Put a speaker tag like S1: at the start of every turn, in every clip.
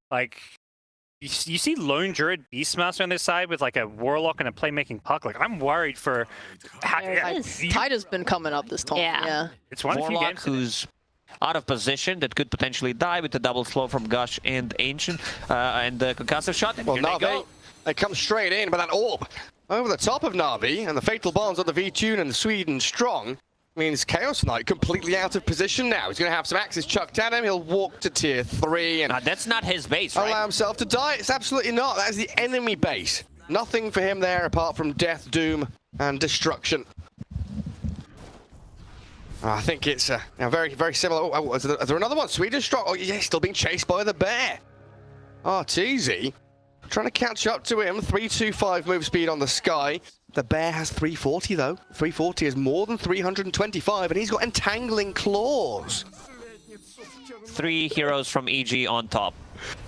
S1: like you see Lone Druid Beastmaster on this side with like a Warlock and a playmaking puck. Like I'm worried for.
S2: Tide has been coming up this time. Yeah.
S1: It's one of the few
S3: Warlock
S1: games
S3: who's out of position that could potentially die with the double slow from Gush and Ancient and the concussive shot.
S4: Well,
S3: Here they go.
S4: they come straight in, but that orb over the top of Navi and the fatal bonds on the V-Tune and the Sweden strong means Chaos Knight completely out of position now. He's going to have some axes chucked at him. He'll walk to tier 3 and
S3: That's not his base, right?
S4: allow himself to die. It's absolutely not. That is the enemy base. Nothing for him there apart from death, doom, and destruction. I think it's very, very similar. Oh, is there another one? Sweden strong. Oh, yeah, still being chased by the bear. Arteezy trying to catch up to him. 325 move speed on the sky. The bear has 340 though. 340 is more than 325, and he's got entangling claws.
S3: 3 heroes from EG on top.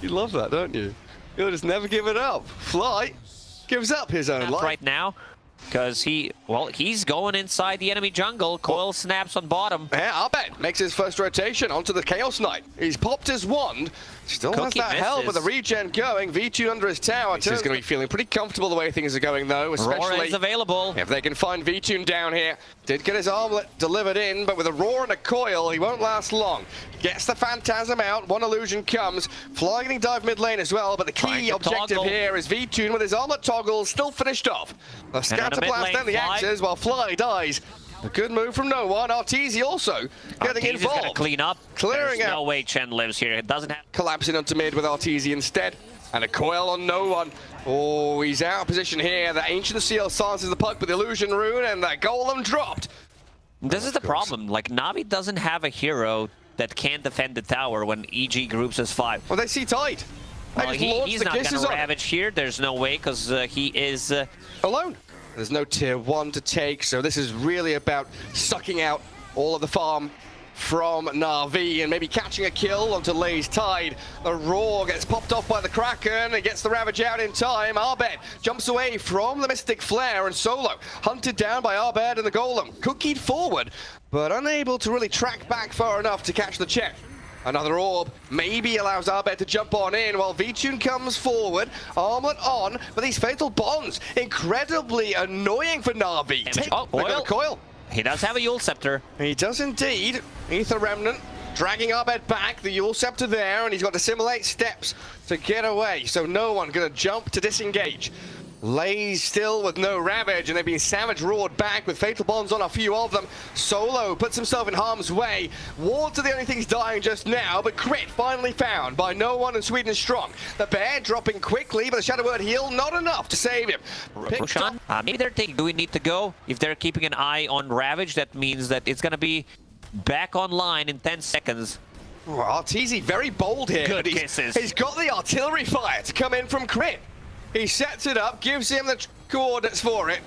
S4: You love that, don't you? You'll just never give it up. Fly gives up his own life
S3: right now. Because he's going inside the enemy jungle. Coil snaps on bottom.
S4: Yeah, Arbet makes his first rotation onto the Chaos Knight. He's popped his wand. Still
S3: Cookie
S4: has that help with the
S3: misses.
S4: regen going. V2 under his tower. He's going to be feeling pretty comfortable the way things are going, though,
S3: Aurora
S4: especially
S3: is available.
S4: if they can find V2 down here. Did get his armlet delivered in, but with a roar and a coil, he won't last long. Gets the Phantasm out. One illusion comes. Fly getting dive mid lane as well, but the key objective here is V2 with his armlet toggle still finished off. A scatter blast and the axes while Fly dies. A good move from no one. Arteezy also getting involved.
S3: Gonna clean up.
S4: Clearing
S3: There's
S4: out.
S3: no way Chen lives here. It doesn't have.
S4: Collapsing onto mid with Arteezy instead. And a coil on no one. Oh, he's out of position here. The Ancient Seal silences the puck with the illusion rune, and the golem dropped.
S3: This is the problem. Like, Navi doesn't have a hero that can defend the tower when EG groups as 5.
S4: Well, they see Tide.
S3: Well, he's not going to ravage here. There's no way, because he is
S4: alone. There's no tier 1 to take, so this is really about sucking out all of the farm from Na'Vi and maybe catching a kill onto Lay's Tide. The roar gets popped off by the Kraken and gets the Ravage out in time. Arbed jumps away from the Mystic Flare and Solo hunted down by Arbed and the Golem. Cookied forward, but unable to really track back far enough to catch the check. Another orb maybe allows Arbed to jump on in while V-Tune comes forward. Armlet on, but these fatal bonds, incredibly annoying for Na'Vi. Take the coil.
S3: He does have a Yule Scepter.
S4: He does indeed. Ether Remnant dragging Arbed back. The Yule Scepter there, and he's got to simulate steps to get away. So no one going to jump to disengage. Lays still with no Ravage, and they've been savage roared back with fatal bonds on a few of them. Solo puts himself in harm's way. Wards are the only things dying just now, but crit finally found by no one in Sweden strong. The bear dropping quickly, but the Shadow Word heal not enough to save him.
S3: Roshan, maybe they're thinking, do we need to go? If they're keeping an eye on Ravage, that means that it's going to be back online in 10 seconds.
S4: Oh, Arteezy very bold here.
S3: Good kisses.
S4: He's got the artillery fire to come in from crit. He sets it up, gives him the coordinates for it.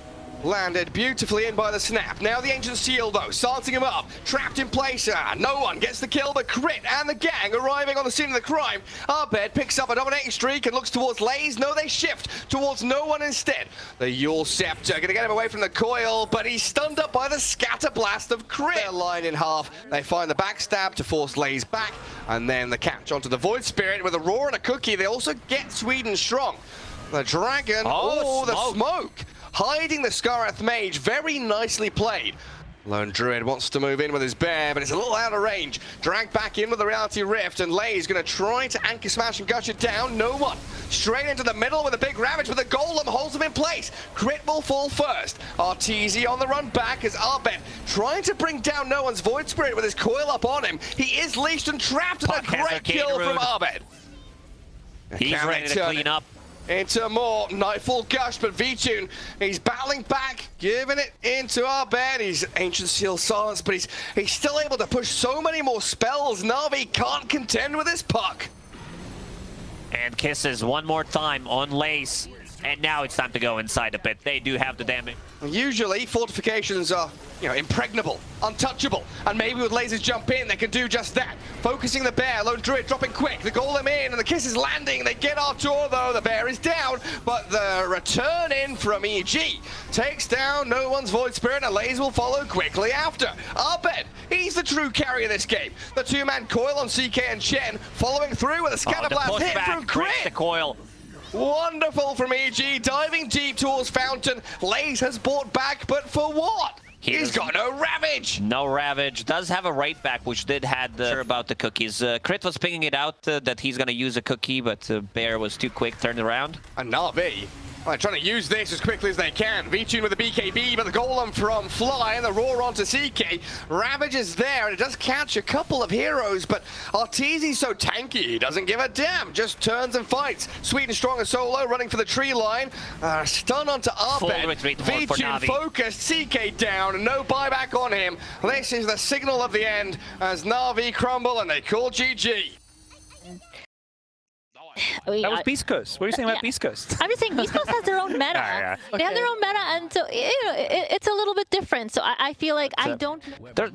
S4: Landed beautifully in by the snap. Now the Ancient Seal, though, starting him up. Trapped in place. No one gets the kill, but Crit and the gang arriving on the scene of the crime. Arbed picks up a dominating streak and looks towards Lays. No, they shift towards no one instead. The Yule Scepter going to get him away from the coil, but he's stunned up by the scatter blast of Crit. They're line in half. They find the backstab to force Lays back, and then the catch onto the Void Spirit with a roar and a cookie. They also get Sweden strong. The Dragon, the smoke. Hiding the Skarath Mage, very nicely played. Lone Druid wants to move in with his bear, but it's a little out of range. Dragged back in with the Reality Rift, and Lay's going to try to anchor smash and gush it down. No one. Straight into the middle with a big Ravage, but the Golem holds him in place. Crit will fall first. Arteezy on the run back as Arbed trying to bring down no one's Void Spirit with his coil up on him. He is leashed and trapped, and a great kill from Arbed.
S3: He's ready to clean up.
S4: Into more Nightfall Gush, but V-Tune, he's battling back, giving it into Arbed. He's Ancient Seal Silence, but he's still able to push so many more spells. Navi can't contend with this puck.
S3: And kisses one more time on Lace. And now it's time to go inside a bit. They do have the damage.
S4: Usually, fortifications are, impregnable, untouchable. And maybe with lasers jump in, they can do just that. Focusing the bear, Lone Druid dropping quick. The Golem in, and the kiss is landing. They get Artur, though. The bear is down. But the return in from EG takes down no one's Void Spirit, and Lays will follow quickly after. Arbed He's the true carry of this game. The two-man coil on CK and Chen, following through with a scatterblast hit from
S3: breaks the
S4: Crit.
S3: coil.
S4: Wonderful from EG, diving deep towards Fountain. Lays has bought back, but for what? He's got no Ravage.
S3: No Ravage. Does have a right back, which did had sure about the cookies. Crit was pinging it out that he's going to use a cookie, but Bear was too quick, turned around.
S4: And Navi, trying to use this as quickly as they can. V-Tune with the BKB, but the Golem from Fly and the roar onto CK. Ravage is there, and it does catch a couple of heroes, but Arteezy's so tanky, he doesn't give a damn. Just turns and fights. Sweet and strong and solo, running for the tree line. Stun onto Arbed. V-Tune focused, CK down, and no buyback on him. This is the signal of the end as Navi crumble, and they call GG.
S1: That was Beast Coast. What are you saying about Beast Coast?
S5: I'm just saying Beast Coast has their own meta. They have their own meta, and so it's a little bit different. So I feel like I don't.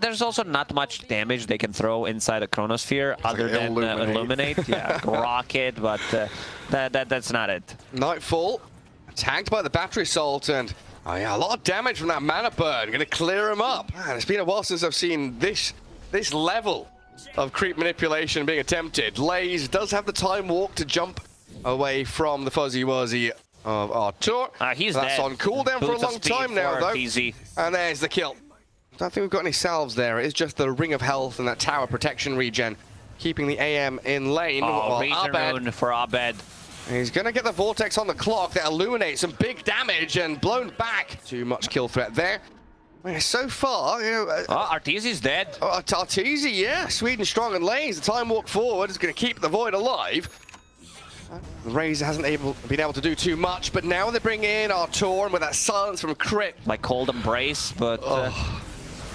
S3: There's also not much damage they can throw inside a Chronosphere other than Illuminate. Yeah, Rocket, but that's not it.
S4: Nightfall, tagged by the Battery Assault, and a lot of damage from that Mana Burn. Going to clear him up. Man, it's been a while since I've seen this level of creep manipulation being attempted. Lays does have the time walk to jump away from the Fuzzy Wuzzy of Artur.
S3: He's
S4: That's
S3: dead.
S4: on cooldown for a long time now, though.
S3: Easy.
S4: And there's the kill. Don't think we've got any salves there. It's just the Ring of Health and that tower protection regen, keeping the AM in lane.
S3: Razor Rune for Abed.
S4: He's going to get the Vortex on the clock that illuminates some big damage and blown back. Too much kill threat there. So far,
S3: Arteezy's dead.
S4: Arteezy, yeah. Sweden strong and Lays. The time walk forward is going to keep the Void alive. Razor hasn't been able to do too much, but now they bring in Artur with that silence from Crit.
S3: Like Cold Embrace, but...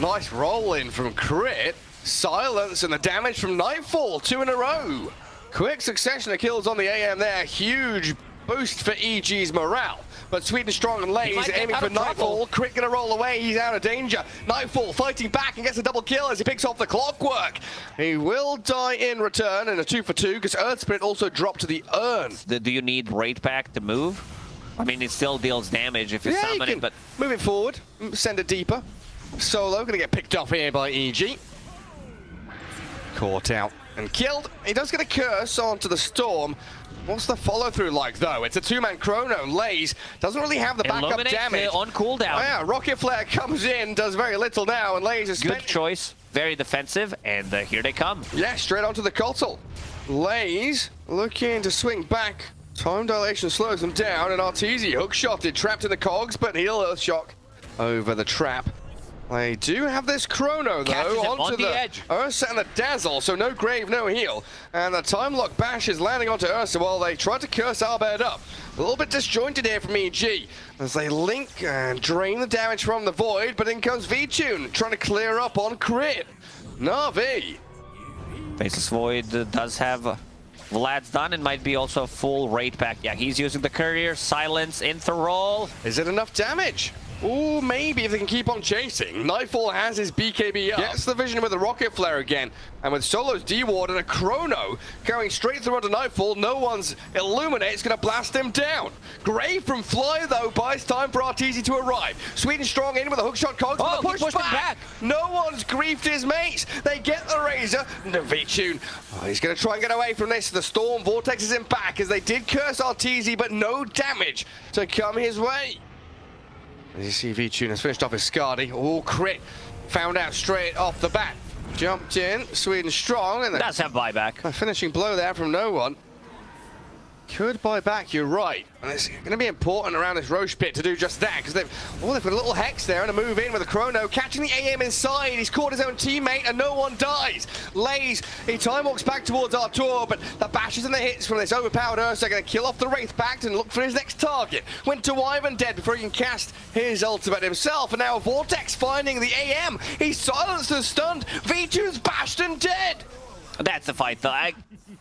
S4: Nice roll in from Crit. Silence and the damage from Nightfall. 2 in a row. Quick succession of kills on the AM there. Huge boost for EG's morale. But Sweden strong and Lays aiming for Nightfall. Crit gonna roll away, he's out of danger. Nightfall fighting back and gets a double kill as he picks off the clockwork. He will die in return in a 2 for 2 because Earth Spirit also dropped to the urn.
S3: Do you need Raid Pack to move? I mean, it still deals damage if you summon it, but...
S4: Move it forward, send it deeper. Solo gonna get picked up here by EG. Caught out and killed. He does get a curse onto the Storm. What's the follow-through like, though? It's a two-man Chrono. Lays doesn't really have the backup damage.
S3: On cooldown.
S4: Oh, yeah, Rocket Flare comes in, does very little now, and Lays is
S3: good choice. Very defensive, and here they come.
S4: Yeah, straight onto the Kotal. Lays looking to swing back. Time dilation slows him down, and Arteezy hook-shotted, trapped in the cogs, but he'll Earthshock over the trap. They do have this Chrono, though, onto the edge. Ursa and the Dazzle, so no Grave, no heal. And the Time Lock Bash is landing onto Ursa while they try to curse Arbed up. A little bit disjointed here from EG as they link and drain the damage from the Void, but in comes V-Tune, trying to clear up on Crit. Navi.
S3: Faceless Void does have Vlad's done and might be also a full Raid Pack. Yeah, he's using the Courier, Silence, Interroll.
S4: Is it enough damage? Ooh, maybe if they can keep on chasing. Nightfall has his BKB up. Gets the vision with the Rocket Flare again. And with Solo's D-Ward and a Chrono going straight through onto Nightfall, no one's Illuminate's going to blast him down. Grave from Fly, though, buys time for Arteezy to arrive. Sweden strong in with a hookshot cogs, but the push back. No one's griefed his mates. They get the Razor. No, V-Tune. He's going to try and get away from this. The Storm Vortex is in back as they did curse Arteezy, but no damage to come his way. As you see, V-Tune has finished off his Scardy. Oh, Crit found out straight off the bat. Jumped in, Sweden strong, and
S3: does have buyback.
S4: A finishing blow there from no one. Could buy back, you're right. And it's going to be important around this Roche pit to do just that, because they've got a little Hex there and a move in with a Chrono, catching the AM inside. He's caught his own teammate and no one dies. Lays, he time walks back towards Artur, but the bashes and the hits from this overpowered Ursa are going to kill off the Wraith Pact and look for his next target. Went to Wyvern dead before he can cast his ultimate himself, and now Vortex finding the AM. He's silenced and stunned. V2's bashed and dead.
S3: That's the fight, though.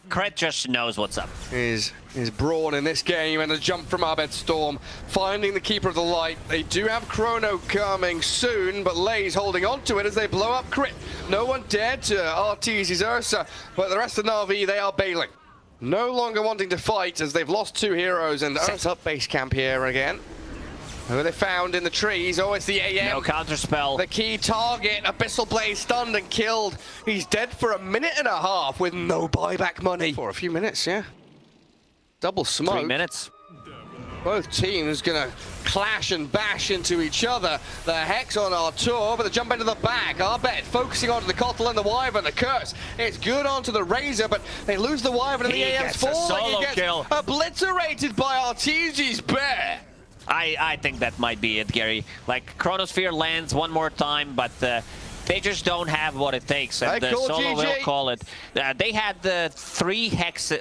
S3: Cret just knows what's up.
S4: Is brawn in this game, and a jump from Arbed Storm, finding the Keeper of the Light. They do have Chrono coming soon, but Lays holding on to it as they blow up Crit. No one dead to Arteezy's Ursa, but the rest of Navi, they are bailing. No longer wanting to fight as they've lost 2 heroes, and Ursa up base camp here again. Who they found in the trees? Oh, it's the AM.
S3: No counter spell.
S4: The key target. Abyssal Blaze stunned and killed. He's dead for a minute and a half with no buyback money. For a few minutes, yeah. Double smoke.
S3: 3 minutes.
S4: Both teams gonna clash and bash into each other. The Hex on our tour, but the jump into the back. Arbet focusing onto the Kotl and the Wyvern. The Curse, it's good onto the Razor, but they lose the Wyvern and the AM's falling. He gets obliterated by Arteezy's Bear.
S3: I think that might be it, Gary. Like, Chronosphere lands one more time, but they just don't have what it takes, and Solo will call it. They had the 3 Hex